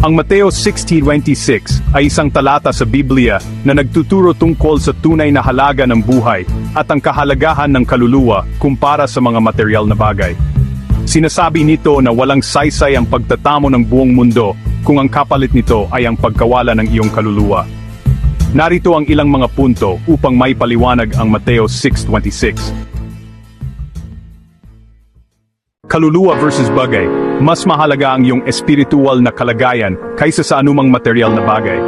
Ang Mateo 16:26 ay isang talata sa Biblia na nagtuturo tungkol sa tunay na halaga ng buhay at ang kahalagahan ng kaluluwa kumpara sa mga material na bagay. Sinasabi nito na walang saysay ang pagtatamo ng buong mundo kung ang kapalit nito ay ang pagkawala ng iyong kaluluwa. Narito ang ilang mga punto upang may paliwanag ang Mateo 6:26. Kaluluwa versus bagay. Mas mahalaga ang iyong espiritual na kalagayan kaysa sa anumang material na bagay.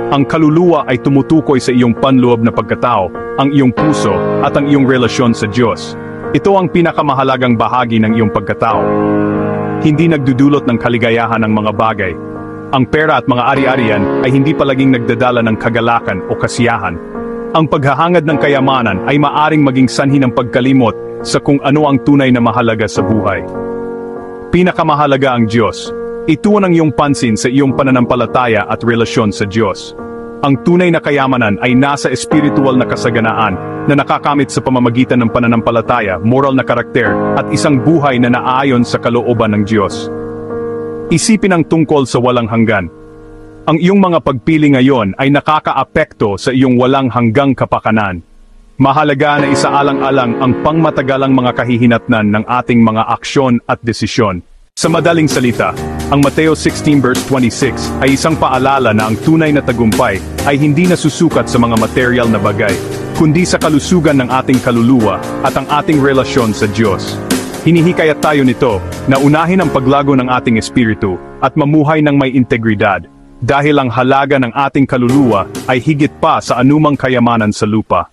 Ang kaluluwa ay tumutukoy sa iyong panloob na pagkatao, ang iyong puso, at ang iyong relasyon sa Diyos. Ito ang pinakamahalagang bahagi ng iyong pagkatao. Hindi nagdudulot ng kaligayahan ang mga bagay. Ang pera at mga ari-arian ay hindi palaging nagdadala ng kagalakan o kasiyahan. Ang paghahangad ng kayamanan ay maaring maging sanhi ng pagkalimot sa kung ano ang tunay na mahalaga sa buhay. Pinakamahalaga ang Diyos. Ituon ang iyong pansin sa iyong pananampalataya at relasyon sa Diyos. Ang tunay na kayamanan ay nasa espiritual na kasaganaan na nakakamit sa pamamagitan ng pananampalataya, moral na karakter, at isang buhay na naaayon sa kalooban ng Diyos. Isipin ang tungkol sa walang hanggan. Ang iyong mga pagpili ngayon ay nakakaapekto sa iyong walang hanggang kapakanan. Mahalaga na isaalang-alang ang pangmatagalang mga kahihinatnan ng ating mga aksyon at desisyon. Sa madaling salita, ang Mateo 16:26 ay isang paalala na ang tunay na tagumpay ay hindi nasusukat sa mga material na bagay, kundi sa kalusugan ng ating kaluluwa at ang ating relasyon sa Diyos. Hinihikayat tayo nito na unahin ang paglago ng ating espiritu at mamuhay ng may integridad, dahil ang halaga ng ating kaluluwa ay higit pa sa anumang kayamanan sa lupa.